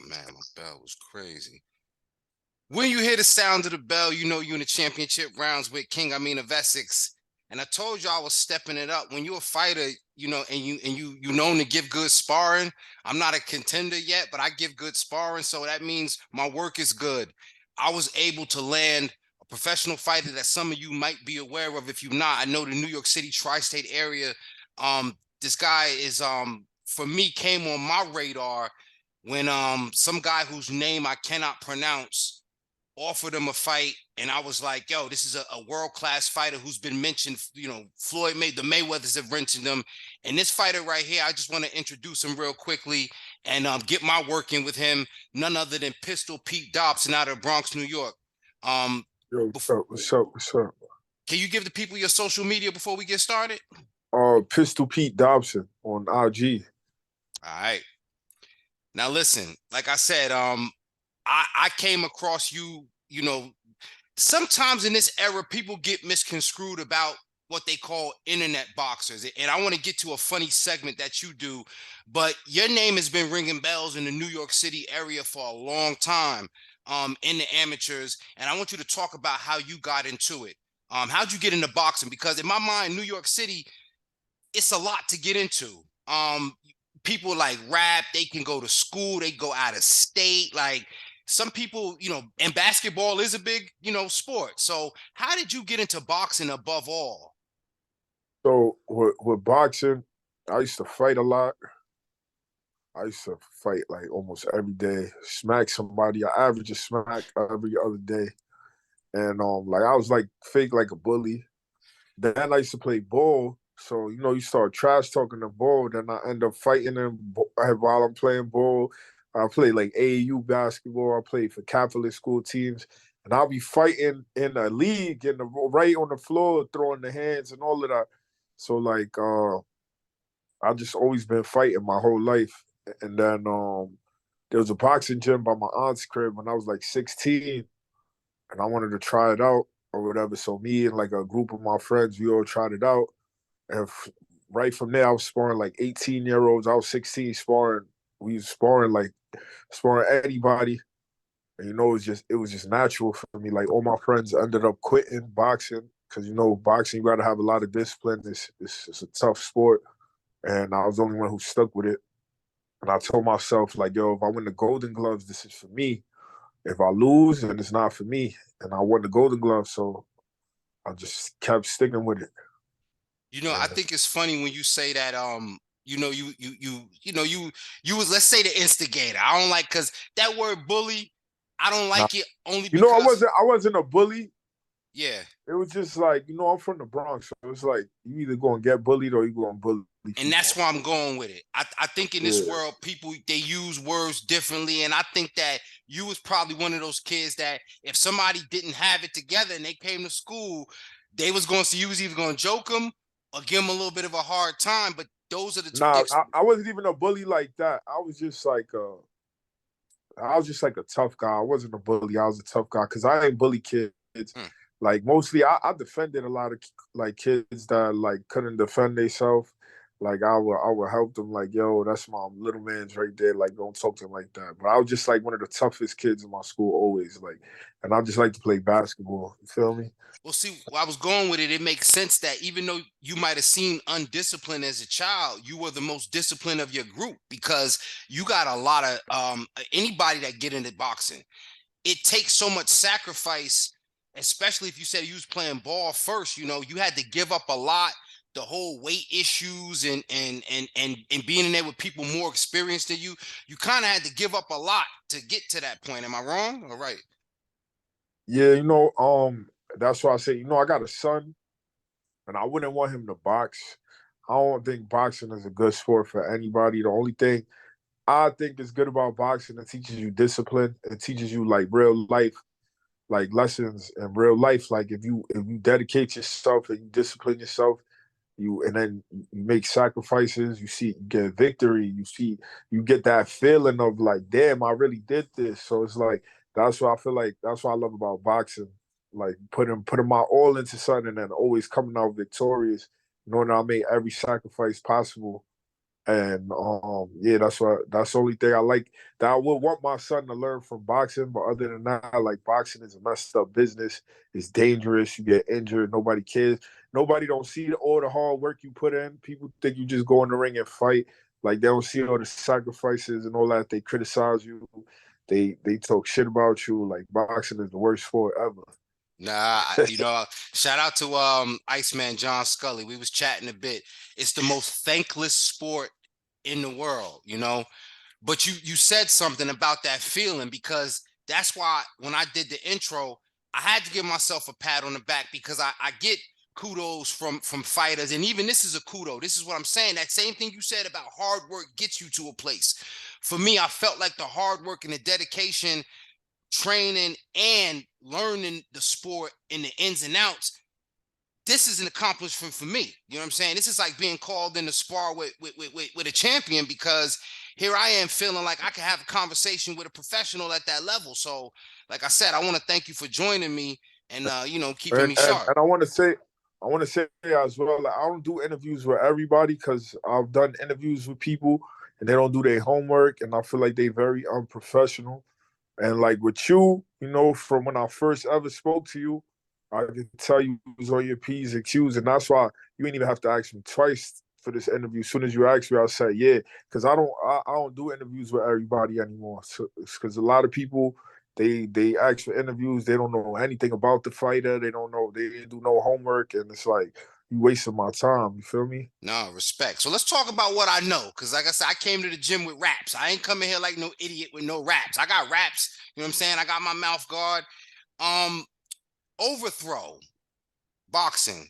man, my bell was crazy. When you hear the sound of the bell, you know you're in the championship rounds with King Amin of Essex. And I told you I was stepping it up. When you're a fighter, you know, and you known to give good sparring. I'm not a contender yet, but I give good sparring, so that means my work is good. I was able to land a professional fighter that some of you might be aware of. If you're not, I know the New York City tri-state area. This guy is for me came on my radar when some guy whose name I cannot pronounce offered him a fight, and I was like, yo, this is a world-class fighter who's been mentioned. You know, the Mayweathers have mentioned him. And this fighter right here, I just want to introduce him real quickly and get my work in with him. None other than Pistol Pete Dobson out of Bronx, New York. Yo, what's up? Can you give the people your social media before we get started? Pistol Pete Dobson on IG. All right. Now listen, like I said, I came across you, you know, sometimes in this era, people get misconstrued about what they call internet boxers. And I want to get to a funny segment that you do, but your name has been ringing bells in the New York City area for a long time in the amateurs. And I want you to talk about how you got into it. How'd you get into boxing? Because in my mind, New York City, it's a lot to get into. People like rap, they can go to school, they go out of state. Like some people, you know, and basketball is a big, you know, sport. So how did you get into boxing above all? So with boxing, I used to fight a lot. I used to fight like almost every day, smack somebody. I average a smack every other day. And like I was like fake like a bully. Then I used to play ball. So, you know, you start trash talking the ball, then I end up fighting them while I'm playing ball. I play like AAU basketball. I played for Catholic school teams. And I'll be fighting in a league right on the floor, throwing the hands and all of that. So like I've just always been fighting my whole life. And then there was a boxing gym by my aunt's crib when I was like 16, and I wanted to try it out or whatever. So me and like a group of my friends, we all tried it out. And right from there, I was sparring like 18-year-olds. I was 16 sparring. We was sparring anybody. And you know, it was just natural for me. Like all my friends ended up quitting boxing because you know, boxing you got to have a lot of discipline. It's a tough sport, and I was the only one who stuck with it. And I told myself like, yo, if I win the Golden Gloves, this is for me. If I lose, then it's not for me. And I won the Golden Gloves, so I just kept sticking with it. You know, I And think it's funny when you say that you know, you was, let's say, the instigator. I don't like, because that word bully, I don't nah, like it only you know, because I wasn't a bully. yeah. It was just like, you know, I'm from the Bronx, so it's like you either gonna get bullied or you gonna bully And that's people. where I'm going with it. I think in this Yeah. world, people, they use words differently. And I think that you was probably one of those kids that if somebody didn't have it together and they came to school, they was going to, you was either going to joke them or give them a little bit of a hard time. But those are the two Nah, things. I wasn't even a bully like that. I was just like a tough guy. I wasn't a bully. I was a tough guy because I ain't bully kids. Hmm. Like mostly, I defended a lot of like kids that like couldn't defend themselves. Like I would help them. Like yo, that's my little man's right there. Like don't talk to him like that. But I was just like one of the toughest kids in my school always. Like, and I just like to play basketball. You feel me? Well, see, I was going with it. It makes sense that even though you might have seemed undisciplined as a child, you were the most disciplined of your group because you got a lot of anybody that get into boxing. It takes so much sacrifice, especially if you said you was playing ball first. You know, you had to give up a lot. The whole weight issues and being in there with people more experienced than you kind of had to give up a lot to get to that point. Am I wrong? All right. Yeah, you know, that's why I say, you know, I got a son, and I wouldn't want him to box. I don't think boxing is a good sport for anybody. The only thing I think is good about boxing, it teaches you discipline. It teaches you like real life, like lessons in real life. Like if you dedicate yourself and you discipline yourself, and then you make sacrifices, you get victory, you get that feeling of like, damn, I really did this. So it's like that's what I feel like that's what I love about boxing. Like putting my all into something and then always coming out victorious, knowing I made every sacrifice possible. And yeah, that's the only thing I like that I would want my son to learn from boxing. But other than that, like boxing is a messed up business. It's dangerous. You get injured. Nobody cares. Nobody don't see all the hard work you put in. People think you just go in the ring and fight. Like they don't see all the sacrifices and all that. They criticize you. They talk shit about you. Like boxing is the worst sport ever. Nah, shout out to Iceman John Scully. We was chatting a bit. It's the most thankless sport in the world, But you said something about that feeling, because that's why when I did the intro, I had to give myself a pat on the back, because I get kudos from fighters, and even this is a kudo. This is what I'm saying. That same thing you said about hard work gets you to a place. For me, I felt like the hard work and the dedication, training and learning the sport in the ins and outs, this is an accomplishment for me. You know what I'm saying? This is like being called in to spar with a champion, because here I am feeling like I can have a conversation with a professional at that level. So, like I said, I want to thank you for joining me and keeping And me and, sharp. and I want to say as well, like, I don't do interviews with everybody because I've done interviews with people and they don't do their homework, and I feel like they very unprofessional. And like with you, from when I first ever spoke to you, I can tell you was on your P's and Q's, and that's why you ain't even have to ask me twice for this interview. As soon as you ask me, I'll say yeah, because I don't do interviews with everybody anymore. So because a lot of people they ask for interviews, they don't know anything about the fighter, they don't know, they didn't do no homework, and it's like you wasting my time. You feel me? No, respect. So let's talk about what I know. Cause like I said, I came to the gym with raps. I ain't coming here like no idiot with no raps. I got raps. You know what I'm saying? I got my mouth guard. Um, Overthrow, boxing.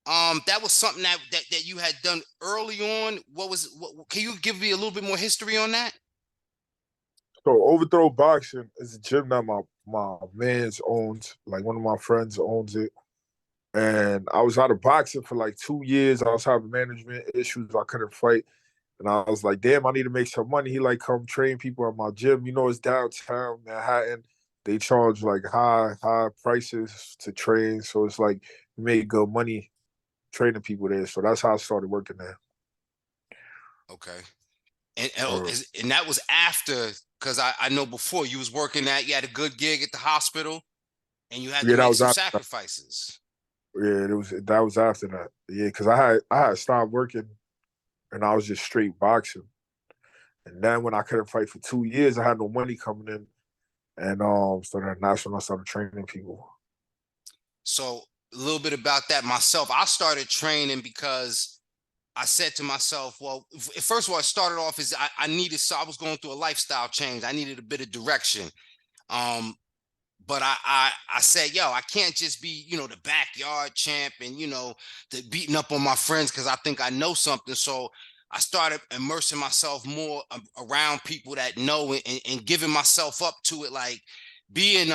That was something that you had done early on. What can you give me a little bit more history on that? So Overthrow Boxing is a gym that my man's owns. Like one of my friends owns it. And I was out of boxing for like 2 years. I was having management issues. I couldn't fight. And I was like, damn, I need to make some money. He like come train people at my gym. It's downtown Manhattan. They charge like high prices to train. So it's like you made good money training people there. So that's how I started working there. Okay. And that was after, because I know before you was working you had a good gig at the hospital and you had to Yeah, that make was some after that. sacrifices. Yeah, that was after that. Yeah, because I had stopped working and I was just straight boxing. And then when I couldn't fight for 2 years, I had no money coming in. And so then that's when I started training people. So a little bit about that myself. I started training because I said to myself, well, first of all, it started off as I was going through a lifestyle change. I needed a bit of direction. Um, but I said, yo, I can't just be, the backyard champ and the beating up on my friends because I think I know something. So I started immersing myself more around people that know, and giving myself up to it, like being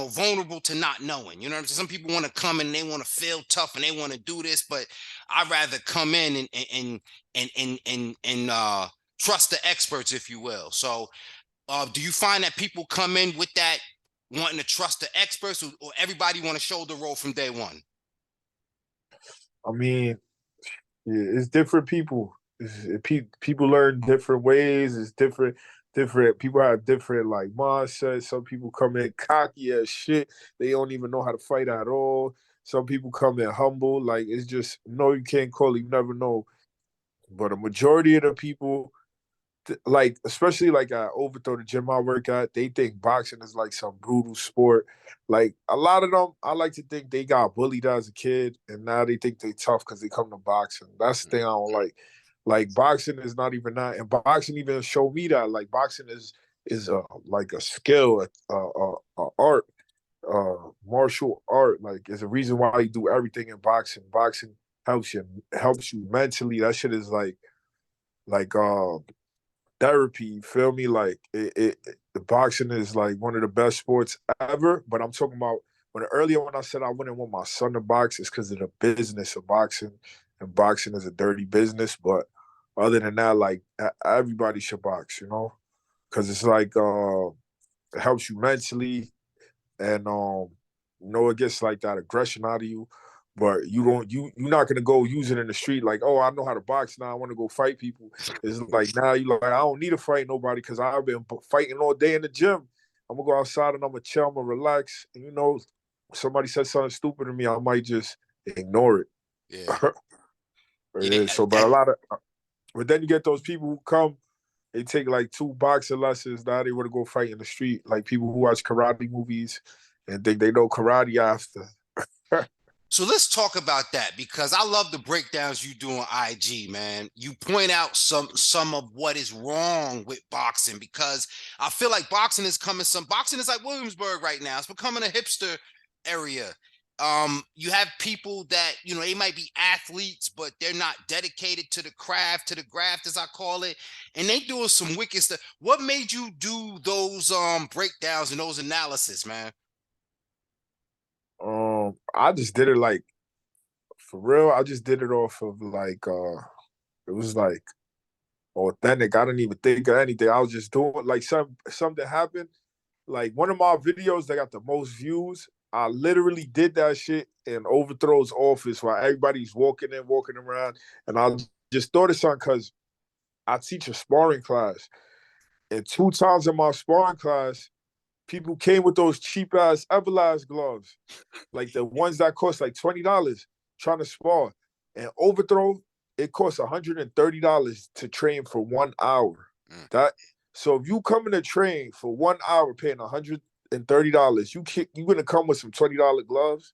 vulnerable to not knowing. You know what I'm saying? Some people want to come and they want to feel tough and they want to do this, but I'd rather come in and trust the experts, if you will. So do you find that people come in with that wanting to trust the experts, or everybody want to shoulder roll from day one? I mean, yeah, it's different people. People learn different ways. It's different. People have different like mindsets. Some people come in cocky as shit. They don't even know how to fight at all. Some people come in humble. Like it's just no, you can't call it. You never know. But a majority of the people, like especially like at Overthrow, the gym I work at, they think boxing is like some brutal sport. Like a lot of them, I like to think they got bullied as a kid, and now they think they tough because they come to boxing. That's the thing I don't like. Like boxing is not even that, and boxing even show me that. Like boxing is like a skill, a art, martial art. Like it's a reason why you do everything in boxing. Boxing helps you mentally. That shit is like therapy. You feel me? Like the boxing is like one of the best sports ever. But I'm talking about when I said I wouldn't want my son to box, it's because of the business of boxing, and boxing is a dirty business. But other than that, like everybody should box, because it's like it helps you mentally, and it gets like that aggression out of you. But you're not gonna go use it in the street like, oh, I know how to box now. I want to go fight people. It's like now you like, I don't need to fight nobody because I've been fighting all day in the gym. I'm gonna go outside and I'm gonna chill, I'm gonna relax. And somebody says something stupid to me, I might just ignore it. Yeah. Yeah, Yeah, so, but but then you get those people who come, they take like 2 boxing lessons. Now they want to go fight in the street, like people who watch karate movies and think they know karate after. so let's talk about that because I love the breakdowns you do on IG, man. You point out some of what is wrong with boxing because I feel like boxing is boxing is like Williamsburg right now. It's becoming a hipster area. You have people that, they might be athletes, but they're not dedicated to the graft as I call it, and they doing some wicked stuff. What made you do those breakdowns and those analysis, man? I just did it like for real. I just did it off of like it was like authentic. I didn't even think of anything. I was just doing like something happened. Like one of my videos that got the most views, I literally did that shit in Overthrow's office while everybody's walking in, walking around. And I just thought of something because I teach a sparring class. And 2 times in my sparring class, people came with those cheap ass Everlast gloves, like the ones that cost like $20 trying to spar. And Overthrow, it costs $130 to train for 1 hour. Mm. That so if you come in to train for 1 hour paying $130, you're gonna come with some $20 gloves.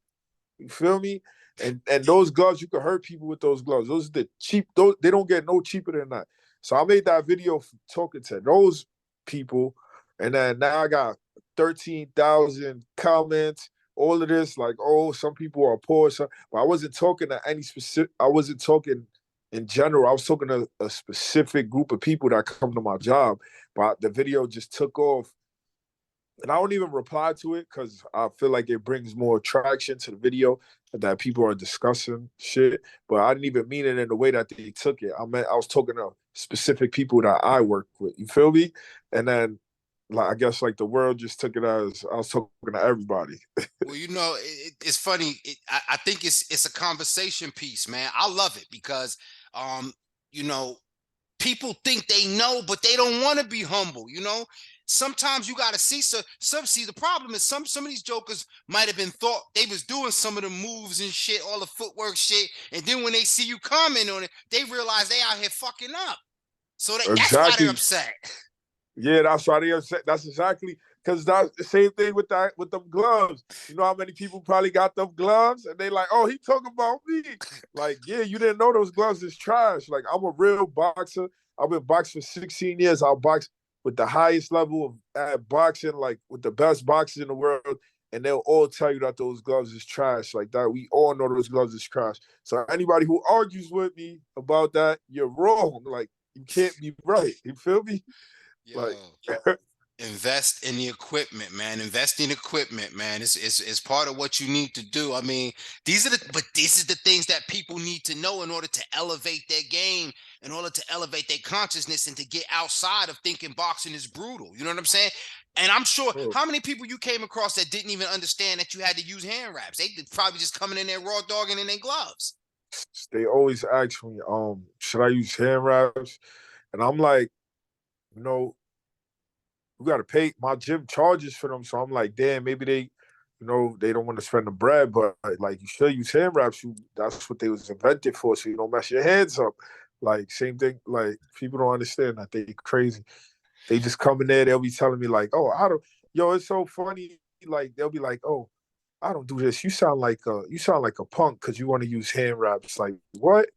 You feel me? And those gloves, you can hurt people with those gloves. Those are the cheap, those they don't get no cheaper than that. So I made that video talking to those people, and then now I got 13,000 comments. All of this, like, oh, some people are poor. But I wasn't talking to any specific. I wasn't talking in general. I was talking to a specific group of people that come to my job. But the video just took off, and I don't even reply to it because I feel like it brings more traction to the video that people are discussing shit. But I didn't even mean it in the way that they took it. I was talking to specific people that I work with. You feel me? And then, like, I guess like the world just took it as I was talking to everybody. Well, it's funny. I think it's a conversation piece, man. I love it because, you know, people think they know, but they don't want to be humble. Sometimes you got to see see. The problem is some of these jokers might have been thought they was doing some of the moves and shit, all the footwork shit, and then when they see you comment on it, they realize they out here fucking up. So that's why they're Exactly. upset. Yeah, that's why they upset. That's exactly because that's the same thing with them gloves. You know how many people probably got them gloves and they like, oh, he talking about me. Like, yeah, you didn't know those gloves is trash. Like, I'm a real boxer. I've been boxing for 16 years. I'll box with the highest level of boxing, like with the best boxers in the world, and they'll all tell you that those gloves is trash. Like that, we all know those gloves is trash. So anybody who argues with me about that, you're wrong. Like, you can't be right. You feel me? Like, Yo, invest in the equipment, man. Invest in equipment, man. It's part of what you need to do. I mean, these are the things that people need to know in order to elevate their game, in order to elevate their consciousness, and to get outside of thinking boxing is brutal. You know what I'm saying? And I'm sure oh, how many people you came across that didn't even understand that you had to use hand wraps. They did probably just coming in there raw dogging in their gloves. they always ask me, should I use hand wraps? And I'm like, you know, we got to pay. My gym charges for them, so I'm like, damn, maybe they don't want to spend the bread, but like you should use hand wraps. That's what they was invented for, so you don't mess your hands up. Like same thing. Like people don't understand that they crazy. They just come in there. They'll be telling me like, oh, I don't. Yo, it's so funny. Like they'll be like, oh, I don't do this. You sound like a punk because you want to use hand wraps. Like what?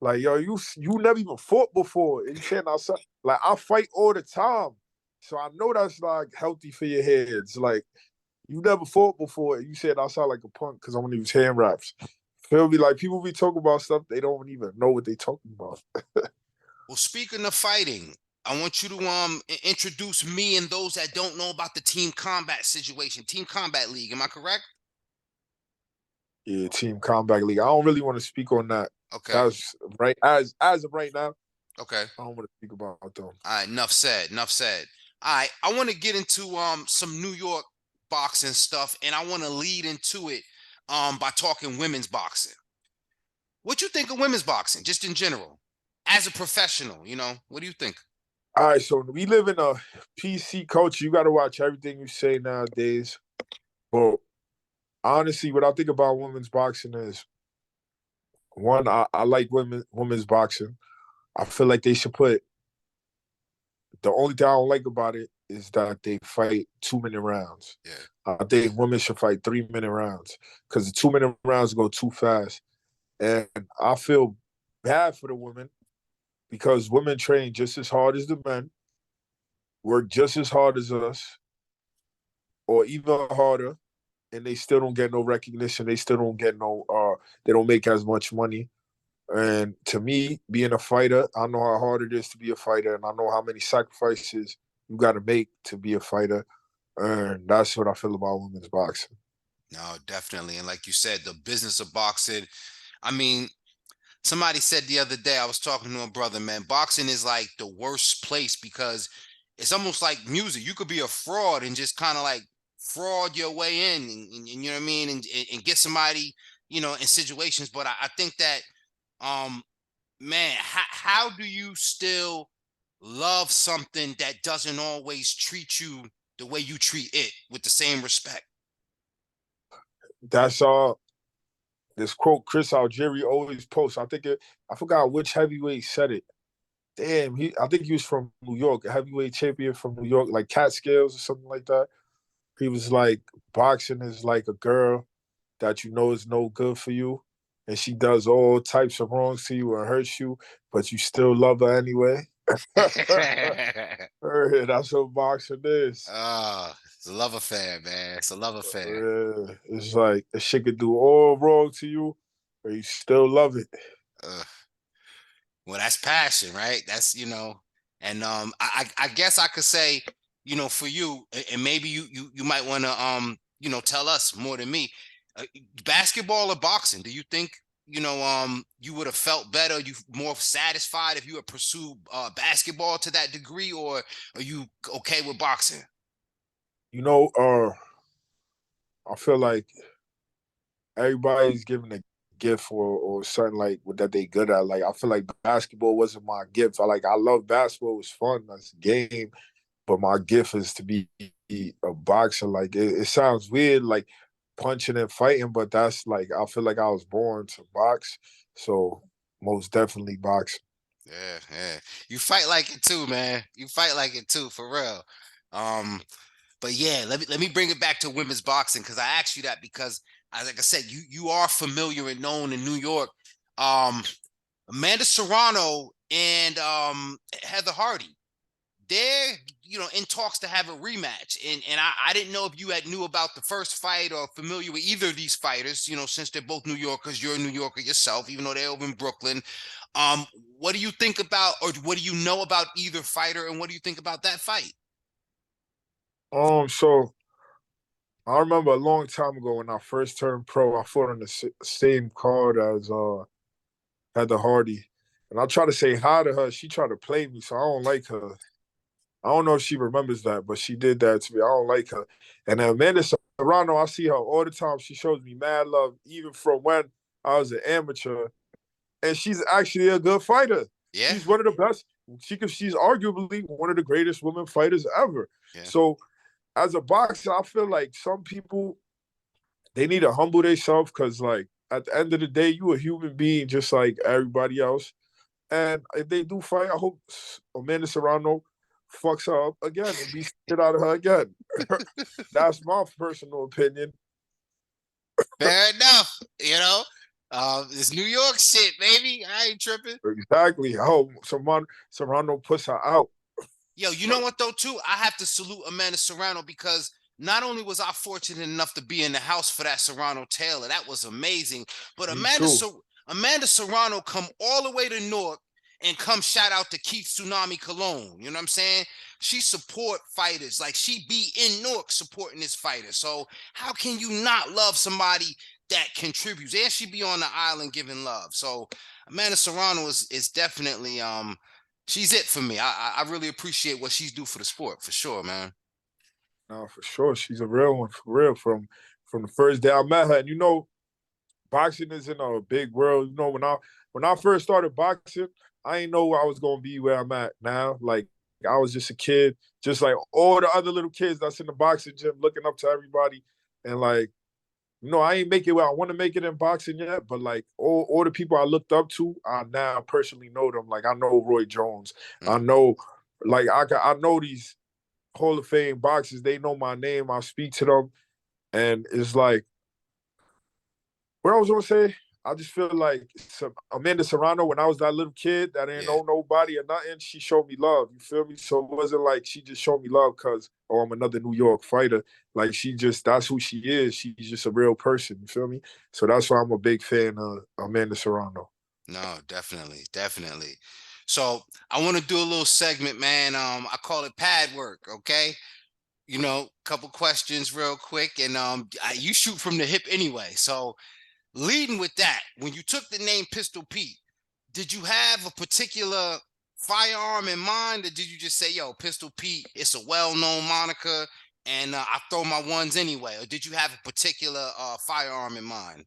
Like yo, you never even fought before, and you saying outside. Like I fight all the time, so I know that's like healthy for your heads. Like you never fought before, and you said I sound like a punk because I want to use hand wraps. Feel me? Like people be talking about stuff they don't even know what they talking about. Well, speaking of fighting, I want you to introduce me and those that don't know about the team combat situation, team combat league. Am I correct? Yeah, Team Combat League. I don't really want to speak on that. Okay. That's right as of right now. Okay. I don't want to speak about them. All right. Enough said. Enough said. All right. I want to get into some New York boxing stuff, and I want to lead into it by talking women's boxing. What you think of women's boxing, just in general, as a professional? What do you think? All right, so we live in a PC culture. You got to watch everything you say nowadays. But honestly, what I think about women's boxing is one, I like women's boxing. I feel like they should put the only thing I don't like about it is that they fight 2 minute rounds. Yeah. I think women should fight 3 minute rounds because the 2 minute rounds go too fast. And I feel bad for the women because women train just as hard as the men, work just as hard as us, or even harder, and they still don't get no recognition. They still don't get no they don't make as much money. And to me, being a fighter, I know how hard it is to be a fighter, and I know how many sacrifices you got to make to be a fighter. And that's what I feel about women's boxing. No, definitely. And like you said, the business of boxing. I mean, somebody said the other day, I was talking to a brother, man, boxing is like the worst place because it's almost like music. You could be a fraud and just kind of like fraud your way in, and you know what I mean, and get somebody, in situations. But I think that, um, man, how do you still love something that doesn't always treat you the way you treat it with the same respect? That's this quote Chris Algieri always posts. I forgot which heavyweight said it. Damn, I think he was from New York, a heavyweight champion from New York, like Catskills or something like that. He was like, boxing is like a girl that you know is no good for you, and she does all types of wrongs to you and hurts you, but you still love her anyway. That's what boxing is. It's a love affair, man. It's a love affair. It's like a shit could do all wrong to you, but you still love it. Uh, well, that's passion, right? That's and I guess I could say, for you, and maybe you might want to tell us more than me. Uh, Basketball or boxing? Do you think you would have felt better, you more satisfied if you had pursued basketball to that degree, or are you okay with boxing? You know, I feel like everybody's given a gift or something like that they good at. Like I feel like basketball wasn't my gift. I love basketball. It was fun. That's a game. But my gift is to be a boxer. Like it sounds weird, like punching and fighting, but that's like I feel like I was born to box. So most definitely boxing. Yeah, yeah. You fight like it too, man. You fight like it too, for real. Um, but yeah, let me bring it back to women's boxing because I asked you that because, like I said, you are familiar and known in New York. Um, Amanda Serrano and Heather Hardy, they're in talks to have a rematch, and I didn't know if you had knew about the first fight or familiar with either of these fighters. Since they're both New Yorkers, you're a New Yorker yourself, even though they're over in Brooklyn. Um, what do you think about, or what do you know about either fighter, and what do you think about that fight? So I remember a long time ago when I first turned pro, I fought on the same card as Heather Hardy, and I tried to say hi to her. She tried to play me, so I don't like her. I don't know if she remembers that, but she did that to me. I don't like her. And then Amanda Serrano, I see her all the time. She shows me mad love, even from when I was an amateur. And she's actually a good fighter. Yeah, She's one of the best. She's arguably one of the greatest women fighters ever. yeah. So as a boxer, I feel like some people they need to humble themselves because, like, at the end of the day, you a human being just like everybody else. And if they do fight, I hope Amanda Serrano fucks her up again and beats shit out of her again. That's my personal opinion. Fair enough. It's New York shit, baby. I ain't tripping. Exactly. I hope Serrano puts her out. Yo, you know what though, too? I have to salute Amanda Serrano because not only was I fortunate enough to be in the house for that Serrano Taylor, that was amazing. But Me too. Amanda Serrano come all the way to Newark and come shout out to Keith Tsunami Cologne. You know what I'm saying? She support fighters. Like she be in Newark supporting this fighter. So how can you not love somebody that contributes? And she be on the island giving love. So Amanda Serrano is definitely she's it for me. I really appreciate what she's do for the sport, for sure, man. No, for sure. She's a real one, for real. From the first day I met her. And boxing is in a big world. You know, when I first started boxing, I didn't know I was gonna be where I'm at now. Like I was just a kid, just like all the other little kids that's in the boxing gym, looking up to everybody, and like I ain't make it where I want to make it in boxing yet, but like all the people I looked up to, I now personally know them. Like I know Roy Jones, I Mm. know, like I know these Hall of Fame boxers. They know my name. I speak to them, and it's like what I was gonna say. I just feel like Amanda Serrano, when I was that little kid that didn't Yeah. know nobody or nothing, she showed me love. You feel me? So it wasn't like she just showed me love because, oh, I'm another New York fighter. Like that's who she is. She's just a real person. You feel me? So that's why I'm a big fan of Amanda Serrano. No, definitely, definitely. So I want to do a little segment, man. I call it pad work. Okay. Couple questions real quick, and you shoot from the hip anyway. So leading with that, when you took the name Pistol Pete, did you have a particular firearm in mind, or did you just say, "Yo, Pistol Pete, it's a well-known moniker, and I throw my ones anyway"? Or did you have a particular firearm in mind?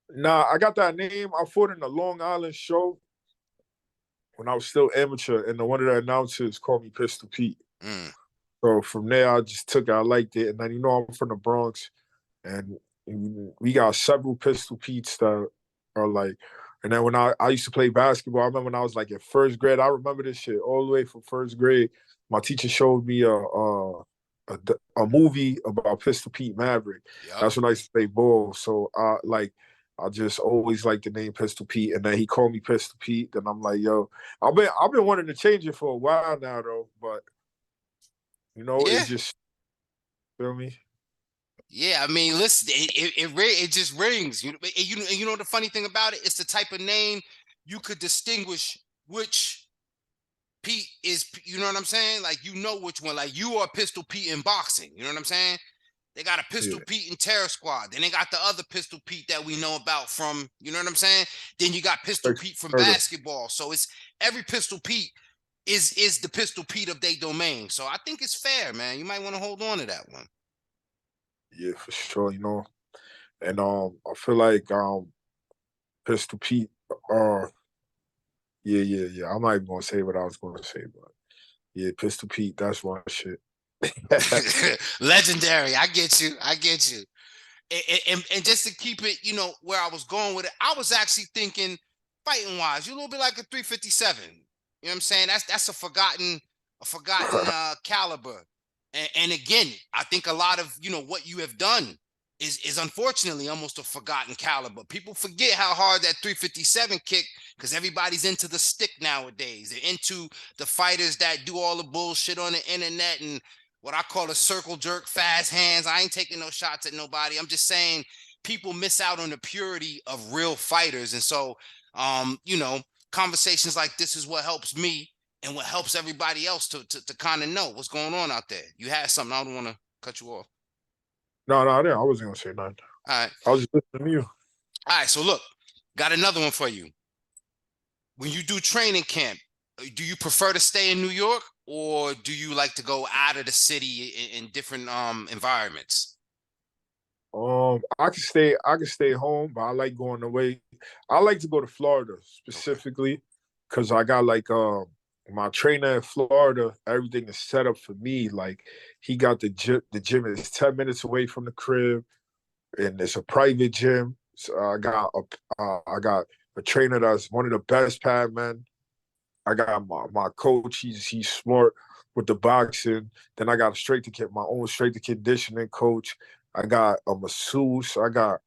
Nah, I got that name. I fought in the Long Island show when I was still amateur, and one of the announcers called me Pistol Pete. Mm, So from there, I just took it. I liked it, and then I'm from the Bronx, and we got several Pistol Pete's that are like. And then when I used to play basketball, I remember when I was like in first grade. I remember this shit all the way from first grade. My teacher showed me a movie about Pistol Pete Maverick. yep. That's when I used to play ball. So I just always liked the name Pistol Pete, and then he called me Pistol Pete. Then I'm like, yo, I've been wanting to change it for a while now though, but it Yeah. just feel me. Yeah, I mean, listen, it just rings. You know the funny thing about it? It's the type of name you could distinguish which Pete is. You know what I'm saying? Like which one. Like you are Pistol Pete in boxing. You know what I'm saying? They got a Pistol Yeah, Pete in Terror Squad. Then they got the other Pistol Pete that we know about from. You know what I'm saying? Then you got Pistol like Pete from murder. basketball. So it's every Pistol Pete is the Pistol Pete of their domain. So I think it's fair, man. You might want to hold on to that one. Yeah, for sure. And I feel like Pistol Pete. Yeah, yeah, yeah. I'm not even gonna say what I was gonna say, but yeah, Pistol Pete. That's one shit. Legendary. I get you. I get you. And just to keep it, where I was going with it, I was actually thinking fighting wise, you're a little bit like a 357. You know what I'm saying? That's a forgotten caliber. And again, I think a lot of what you have done is unfortunately almost a forgotten caliber. People forget how hard that 357 kick because everybody's into the stick nowadays. They're into the fighters that do all the bullshit on the internet and what I call a circle jerk, fast hands. I ain't taking no shots at nobody. I'm just saying people miss out on the purity of real fighters. And so, conversations like this is what helps me and what helps everybody else to kind of know what's going on out there. You had something. I don't want to cut you off. No, no, I wasn't gonna say nothing. All right. I was just listening to you. All right. So look, got another one for you. When you do training camp, do you prefer to stay in New York or do you like to go out of the city in different environments? I can stay home, but I like going away. I like to go to Florida Okay. specifically because I got like my trainer in Florida. Everything is set up for me. Like he got the gym. The gym is 10 minutes away from the crib, and it's a private gym. So I got a trainer that's one of the best pad men. I got my coach. He's smart with the boxing. Then I got my own straight to conditioning coach. I got a masseuse. I got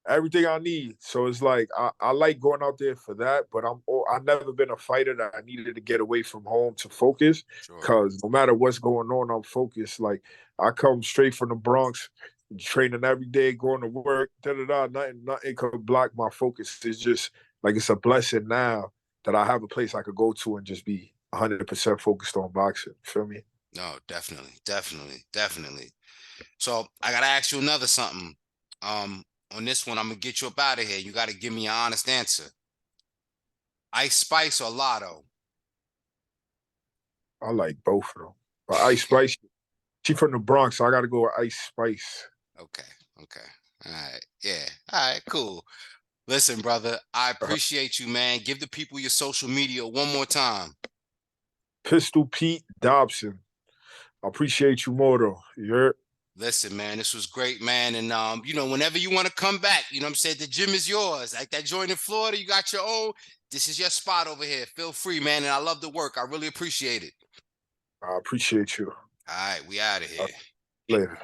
everything I need. So it's like I like going out there for that, but I've never been a fighter that I needed to get away from home to focus. Sure. Cause no matter what's going on, I'm focused. Like I come straight from the Bronx, training every day, going to work, da da da. Nothing could block my focus. It's just like it's a blessing now that I have a place I could go to and just be 100% focused on boxing. Feel me? No, definitely, definitely, definitely. So I gotta ask you another something. On this one, I'm gonna get you up out of here. You gotta give me an honest answer. Ice Spice or Lotto? I like both of them. But Ice Spice, she from the Bronx, so I got to go with Ice Spice. Okay, okay. All right. Yeah. All right. Cool. Listen, brother, I appreciate you, man. Give the people your social media one more time. Pistol Pete Dobson. I appreciate you more though. You heard? Listen, man, this was great, man. And whenever you want to come back, you know what I'm saying? The gym is yours. Like that joint in Florida, you got your own. This is your spot over here. Feel free, man. And I love the work. I really appreciate it. I appreciate you. All right, we out of here. Later.